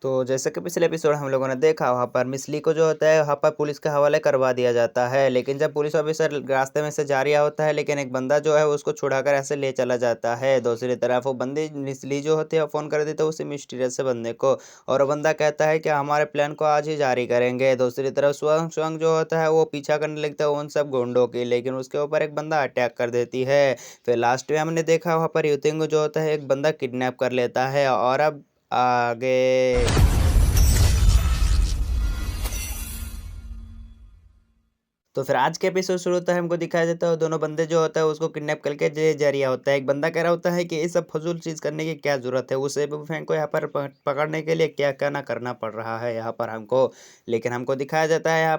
तो जैसे कि पिछले एपिसोड हम लोगों ने देखा, वहाँ पर मिसली को जो होता है वहाँ पर पुलिस के हवाले करवा दिया जाता है। लेकिन जब पुलिस ऑफिसर रास्ते में से जा रहा होता है, लेकिन एक बंदा जो है उसको छुड़ाकर ऐसे ले चला जाता है। दूसरी तरफ वो बंदी मिसली जो होती है वो फ़ोन कर देता है उसी मिस्टीरियस से बंदे को, और वो बंदा कहता है कि हमारे प्लान को आज ही जारी करेंगे। दूसरी तरफ स्वयं स्वयं जो होता है वो पीछा करने लगता है उन सब गुंडों की, लेकिन उसके ऊपर एक बंदा अटैक कर देती है। फिर लास्ट में हमने देखा वहाँ पर युतिंग जो होता है एक बंदा किडनैप कर लेता है। और अब आगे तो फिर आज के एपिसोड शुरू होता है, हमको दिखाया जाता है दोनों बंदे जो होता है उसको किडनैप करके जे जा रिया होता है। एक बंदा कह रहा होता है कि ये सब फजूल चीज़ करने की क्या ज़रूरत है, उस फैन को यहाँ पर पकड़ने के लिए क्या क्या ना करना पड़ रहा है यहाँ पर हमको। लेकिन हमको दिखाया जाता है यहाँ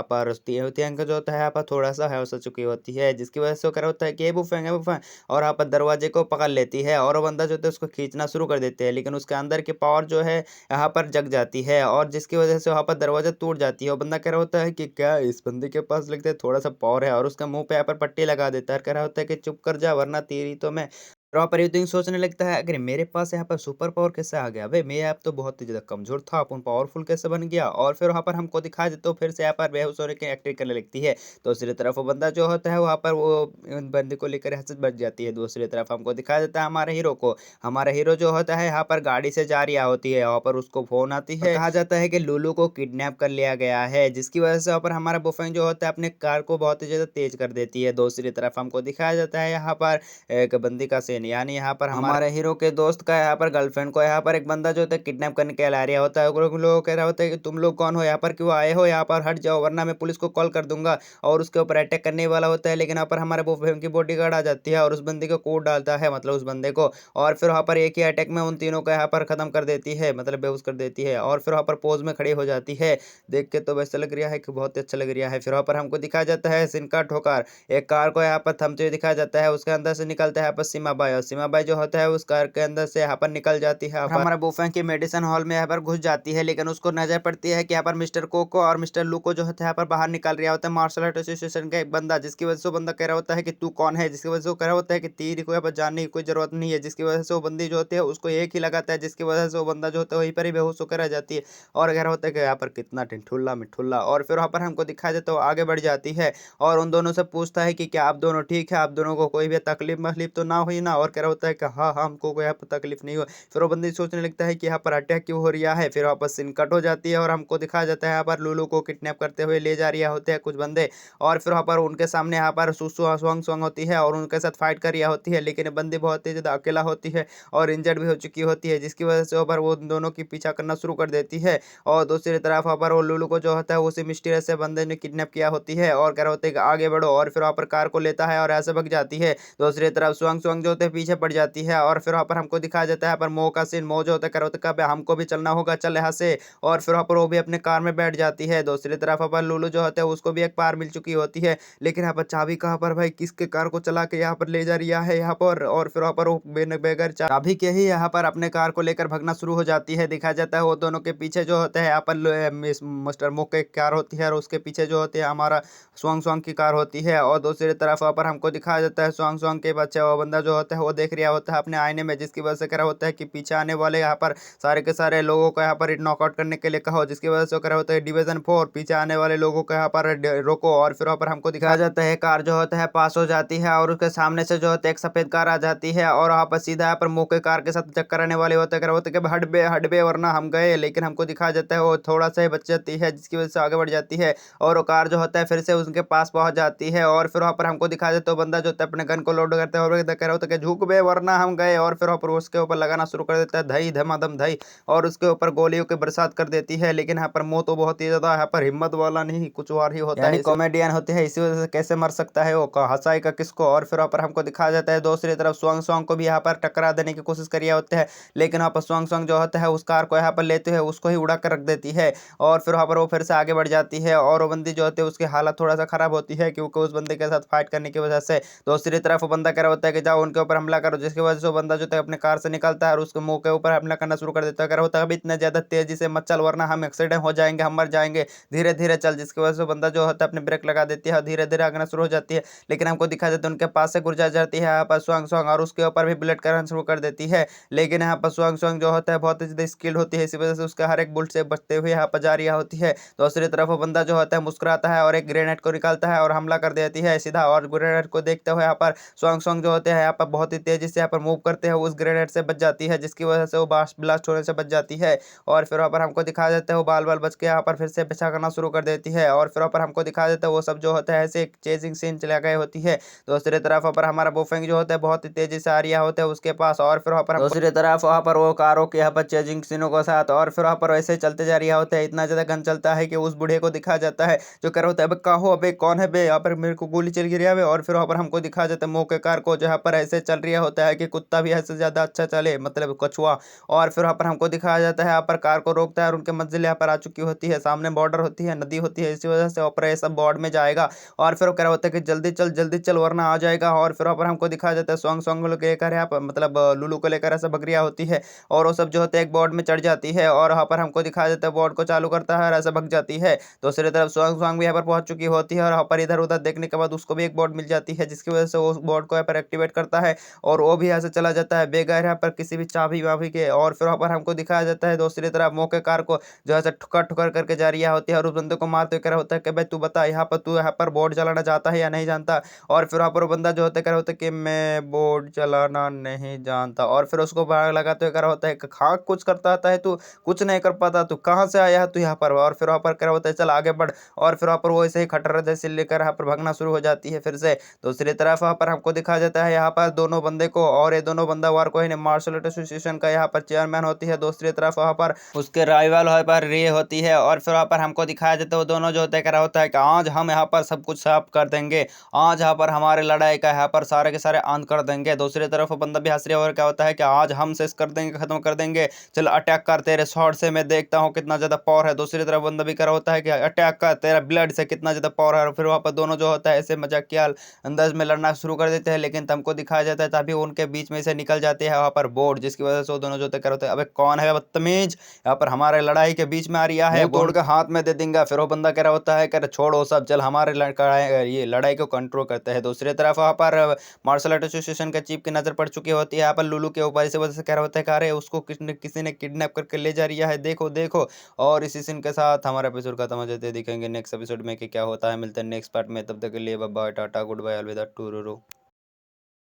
पर तियांक जो होता है यहाँ पर थोड़ा सा बेहोश हो चुकी होती है, जिसकी वजह से वो कह रहा होता है कि ये बुफैंग है बुफैंग, और यहाँ पर दरवाजे को पकड़ लेती है और वो बंदा जो होता है उसको खींचना शुरू कर देते हैं। लेकिन उसके अंदर की पावर जो है यहाँ पर जग जाती है, और जिसकी वजह से वहाँ पर दरवाजा टूट जाती है। वो बंदा कह रहा होता है कि क्या इस बंदे के पास लगता है थोड़ा सा पावर है, और उसका मुंह पे यहाँ पर पट्टी लगा देता है, कह रहा होता है कि चुप कर जा वरना तेरी तो मैं प्रॉपर युतिंग सोचने लगता है, अगर मेरे पास यहाँ पर सुपर पावर कैसे आ गया भाई, मैं आप तो बहुत ही ज़्यादा कमज़ोर था, अपन पावरफुल कैसे बन गया। और फिर वहाँ पर हमको दिखा देते हो फिर से यहाँ पर बेहोश होने की एक्टिंग करने लगती है। दूसरी तरफ वो बंदा जो होता है वहाँ पर वो उन बंदे को लेकर हंसत बच जाती है। दूसरी तरफ हमको दिखा देता है हमारे हीरो को, हमारा हीरो जो होता है यहाँ पर गाड़ी से जा रहा होती है, वहाँ पर उसको फ़ोन आती है, कहा जाता है कि लुलू को किडनैप कर लिया गया है, जिसकी वजह से वहाँ पर हमारा बुफेंग जो होता है अपने कार को बहुत ही ज़्यादा तेज़ कर देती है। दूसरी तरफ हमको दिखाया जाता है यहाँ पर एक बंदी का सीन, यानी यहाँ पर हमारे हीरो के दोस्त का यहाँ पर गर्लफ्रेंड को यहाँ पर एक बंदा जो होता है किडनैप करने के ला रहा होता है। और उन लोगों को कह रहा होता है कि तुम लोग कौन हो, यहाँ पर क्यों आए हो, यहाँ पर हट जाओ वरना मैं पुलिस को कॉल कर दूंगा, और उसके ऊपर अटैक करने वाला होता है। लेकिन यहाँ पर हमारे बुफेंग की बॉडीगार्ड आ जाती है और उस बंदे को कूट डालता है, मतलब उस बंदे को, और फिर वहाँ पर एक ही अटैक में उन तीनों को यहाँ पर खत्म कर देती है, मतलब बेहोश कर देती है, और फिर वहाँ पर पोज में खड़ी हो जाती है। देख के तो वैसा लग रहा है कि बहुत ही अच्छा लग रहा है। फिर वहाँ पर हमको दिखाया जाता है सिनका ठोकर, एक कार को यहाँ पर थमते हुए दिखाया जाता है, उसके अंदर से निकलता है यहाँ पर सीमा बाई, और सीमा बाई जो होता है उस कार के अंदर से यहाँ पर निकल जाती है और हमारा बुफेंग की मेडिसिन हॉल में यहाँ पर घुस जाती है। लेकिन उसको नजर पड़ती है कि यहाँ पर मिस्टर कोको और मिस्टर लू को जो होता है यहाँ पर बाहर निकाल रहा होता है मार्शल आर्ट एसोसिएशन का एक बंदा, जिसकी वजह से वो बंदा कह रहा होता है कि तू कौन है, जिसकी वजह से वो कह रहा होता है कि तेरी को यहाँ पर जानने की कोई जरूरत नहीं है, जिसकी वजह से वो बंदी जो होती है उसको एक ही लगाता है, जिसकी वजह से वो बंदा जो होता है वहीं पर ही बेहोश होकर रह जाती है और कह रहा होता है कि यहाँ पर कितना ठिठुल्ला मिठुल्ला। और फिर वहाँ पर हमको दिखाया जाता है वो आगे बढ़ जाती है और उन दोनों से पूछता है कि क्या आप दोनों ठीक है, आप दोनों को कोई भी तकलीफ मकलीफ तो ना हुई ना, और कह रहा होता है कि हाँ हाँ हमको कोई यहाँ पर तकलीफ नहीं हुई। फिर वो बंदी सोचने लगता है कि यहाँ पर अटैक क्यों हो रहा है। फिर वापस सीन कट हो जाती है और हमको दिखाया जाता है यहाँ पर लुलू को किडनैप करते हुए ले जा रहा होते हैं कुछ बंदे, और फिर वहाँ पर उनके सामने यहाँ पर सुसु स्वंग स्वंग होती है और उनके साथ फाइट कर रही होती है। लेकिन ये बंदी बहुत ही ज़्यादा अकेला होती है और इंजर्ड भी हो चुकी होती है, जिसकी वजह से वहाँ पर वो उन दोनों की पीछा करना शुरू कर देती है। और दूसरी तरफ वहाँ पर वो लुलू को जो होता है उसी मिस्टीरियस से बंदे ने किडनैप किया होती है और कह रहा होता है कि आगे बढ़ो, और फिर वहाँ पर कार को लेता है और ऐसे भग जाती है। दूसरी तरफ स्वंग स्वंग जो होते हैं पीछे पड़ जाती है और फिर वहाँ पर हमको दिखाया जाता है यहाँ पर मो का सीन, मो जो होता है कह रहा होता है कि हमको भी चलना होगा, चल यहाँ से, और फिर वहाँ पर वो भी अपने कार में बैठ जाती है। दूसरी तरफ वहाँ पर लुलू जो होता है उसको भी एक पार मिल चुकी होती है, लेकिन यहाँ पर चाबी कहाँ पर भाई, किसके कार को चला के यहाँ पर ले जा रहा है यहाँ पर, और फिर वहाँ पर वो बेगर चाबी के ही यहाँ पर अपने कार को लेकर भगना शुरू हो जाती है। दिखाया जाता है वो दोनों के पीछे जो होता है यहाँ पर मिस्टर मो की कार होती है और उसके पीछे जो होती है हमारा स्वांग स्वांग की कार होती है। और दूसरी तरफ वहाँ पर हमको दिखाया जाता है स्वांग स्वांग के बच्चे वो बंदा जो होता है वो देख रहा होता है अपने आईने में, जिसकी वजह से कह रहा होता है कि पीछे आने वाले यहाँ पर सारे के सारे लोगों को यहाँ पर नॉकआउट करने के लिए कहो, जिसकी वजह से वो कह रहा होता है डिवीजन 4 पीछे आने वाले लोगों को यहाँ पर रोको। और फिर वहाँ पर हमको दिखाया जाता है कार जो होता है पास हो जाती है और उसके सामने से जो होता है एक सफेद कार आ जाती है और वहाँ पर सीधा यहाँ पर मौके कार के साथ चक्कर आने वाले होते हैं, होते कि हट बे वरना हम गए। लेकिन हमको दिखाया जाता है वो थोड़ा सा ही बच जाती है, जिसकी वजह से आगे बढ़ जाती है और वो कार जो होता है फिर से उसके पास पहुंच जाती है। और फिर वहाँ पर हमको दिखाया जाता है वो बंदा जो होता है अपने गन को लोड करता है और कह रहा होता है कि झुक बे वरना हम गए, और फिर वहाँ पर उसके ऊपर लगाना शुरू कर देता है धई धमाधम धई, और उसके ऊपर गोलियों की बरसात कर देती है। लेकिन यहाँ पर मो तो बहुत ही ज्यादा यहाँ पर हिम्मत वाला नहीं कुछ और ही होता है, कॉमेडियन होते हैं, इसी वजह से कैसे मर सकता है वो, हंसाएगा किसको। और फिर वहाँ पर हमको दिखाया जाता है दूसरी तरफ स्वांग स्वांग को भी यहाँ पर टकरा देने की कोशिश करिए होते हैं, लेकिन वहाँ पर स्वांग स्वांग जो होता है उस कार को यहाँ पर लेते हुए उसको ही उड़ा कर रख देती है। और फिर वहाँ पर वो फिर से आगे बढ़ जाती है और वो बंदी जो होती है उसकी हालत थोड़ा सा खराब होती है क्योंकि उस बंदे के साथ फाइट करने की वजह से। दूसरी तरफ वो बंदा कह रहा होता है कि जाओ उनके ऊपर हमला करो, जिसकी वजह से वो बंदा जो है अपने कार से निकलता है और उसके मुंह के ऊपर हमला करना शुरू कर देता है। कह रहा होता है अभी इतने ज्यादा तेजी से मत चल वरना हम एक्सीडेंट हो जाएंगे, हम मर जाएंगे, धीरे धीरे चल। जिसकी वजह से वो बंदा जो होता है अपने ब्रेक लगा देती है और धीरे धीरे आगना शुरू हो जाती है। लेकिन हमको दिखा जाता है उनके पास से गुजर जाती है यहाँ पर स्वांग स्वांग, और उसके ऊपर भी बुलेट करना शुरू कर देती है। लेकिन यहाँ पर स्वांग स्वांग जो होता है बहुत ही ज्यादा स्किल्ड होती है, इसी वजह से उसका हर एक बुलेट से बचते हुए यहाँ पर जा रही होती है। तो दूसरी तरफ वो बंदा जो होता है मुस्कुराता है और एक ग्रेनेड को निकालता है और हमला कर देती है सीधा। और ग्रेनेड को देखते हुए यहाँ पर स्वांग स्वांग जो होते हैं यहाँ पर बहुत ही तेजी से यहाँ पर मूव करते हैं, उस ग्रेनेड से बच जाती है, जिसकी वजह से वो ब्लास्ट होने से बच जाती है। और फिर वहाँ पर हमको दिखा देते हैं वो बाल बाल बच के यहाँ पर फिर से पीछा करना शुरू कर देती है। और फिर वहाँ पर हमको दिखा देते हैं वो सब जो होता है ऐसे एक चेजिंग सीन चला गए होती है। दूसरी तरफ वहाँ पर हमारा बोफेंग जो होता है बहुत ही तेजी से आ रहा होता है उसके पास। और फिर वहाँ पर दूसरी तरफ वहाँ पर वो कारों के यहाँ पर चेजिंग सीनों के साथ, और फिर वहाँ पर वैसे ही चलते जा रहा होता है। इतना ज्यादा गन चलता है कि उस बूढ़े को दिखा जाता है जो कह रहा होता है अबे कहाँ हो, अबे कौन है बे, यहाँ पर मेरे को गोली चल गिरी है। और फिर वहाँ पर हमको दिखा जाता है मौके कार को जहाँ पर ऐसे चल रहा होता है कि कुत्ता भी ऐसे ज्यादा अच्छा चले, मतलब कछुआ। और फिर वहाँ पर हमको दिखाया जाता है यहाँ पर कार को रोकता है और उनकी मंजिल यहाँ पर आ चुकी होती है, सामने बॉर्डर होती है, नदी होती है, इसी वजह से ऑपरेशन बॉर्ड में जाएगा। और फिर वो कह रहा होता है कि जल्दी चल वरना आ जाएगा। और फिर वहाँ पर हमको दिखाया जाता है सॉन्ग सॉन्ग को लेकर यहाँ पर मतलब लुलू को लेकर ऐसा बकरिया होती है और वो सब जो होते हैं एक बोर्ड में चढ़ जाती है और वहाँ पर हमको दिखाया जाता है बोर्ड को चालू करता है और ऐसे भग जाती है। दूसरी तरफ स्वांग स्वांग भी यहाँ पर पहुंच चुकी होती है और यहाँ पर इधर उधर देखने के बाद उसको भी एक बोर्ड मिल जाती है, जिसकी वजह से वो उस बोर्ड को यहाँ पर एक्टिवेट करता है और वो भी यहाँ से चला जाता है बेगैर यहाँ पर किसी भी चाबी वाबी के। और फिर वहाँ पर हमको दिखाया जाता है दूसरी तरफ मौके कार को जो है ठुकर ठुकर करके जा रही होती है और उस बंदे को मारते हुए कह रहा होता है कि भाई तू बता यहाँ पर तू यहाँ पर बोर्ड चलाना चाहता है या नहीं जानता। और फिर वहाँ पर वो बंदा जो होता है कह रहा होता है कि मैं बोर्ड चलाना नहीं जानता। और फिर उसको बाहर लगाते हुए कह रहा होता है कि हाँ कुछ करता आता है तू, कुछ नहीं कर पाता, तू कहाँ से आया है तू यहाँ पर। और फिर वहाँ पर कह रहा होता है चल आगे बढ़। और फिर वहाँ पर वो ऐसे ही खटर जैसे लेकर यहाँ पर भागना शुरू हो जाती है फिर से। दूसरी तरफ वहाँ पर हमको दिखा जाता है यहाँ पर दोनों बंदे को, और ये दोनों बंदा वार कोई नहीं मार्शल आर्ट एसोसिएशन का यहाँ पर चेयरमैन होती है। दूसरी तरफ वहाँ पर उसके राइवल वहाँ पर रे होती है। और फिर वहाँ पर हमको दिखाया जाता है वो दोनों जो होते हैं कह रहा होता है कि आज हम यहाँ पर सब कुछ साफ कर देंगे, आज यहाँ पर हमारे लड़ाई का यहाँ पर सारे के सारे अंत कर देंगे। दूसरी तरफ वो बंदा भी हंस रहा है और क्या होता है कि आज हम से कर देंगे, खत्म कर देंगे, चल अटैक कर तेरे शॉट से, मैं देखता हूँ कितना ज्यादा पावर है। दूसरी तरफ बंदा भी कर रहा होता है कि अटैक कर तेरा ब्लड से कितना ज्यादा पावर है। और फिर वहाँ पर दोनों जो होता है ऐसे मजाकिया अंदाज में लड़ना शुरू कर देते हैं, लेकिन तुमको दिखाया जाता है तभी उनके बीच में से निकल जाते हैं वहाँ पर बोर्ड, जिसकी वजह से वो दोनों जो होते हैं कर होते हैं अबे कौन है बदतमीज यहाँ पर हमारे लड़ाई के बीच में आ रहा है, तोड़ के हाथ में दे देंगे। फिर वो बंदा कह रहा होता है कि छोड़ो सब, चल हमारे लड़का ये लड़ाई को कंट्रोल करते हैं। दूसरी तरफ वहाँ पर मार्शल आर्ट एसोसिएशन के चीफ की नजर पड़ चुकी होती है यहाँ पर लुलू के ऊपर, इसी वजह से कह रहा होता है कि अरे उसको किसी ने किडनैप करके ले जा रही है, देखो देखो। और इसी सीन के साथ हमारा एपिसोड खत्म हो जाते हैं, दिखेंगे नेक्स्ट एपिसोड में कि क्या होता है। मिलते हैं नेक्स्ट पार्ट में, तब तक के लिए bye bye tata goodbye अलविदा टूरू।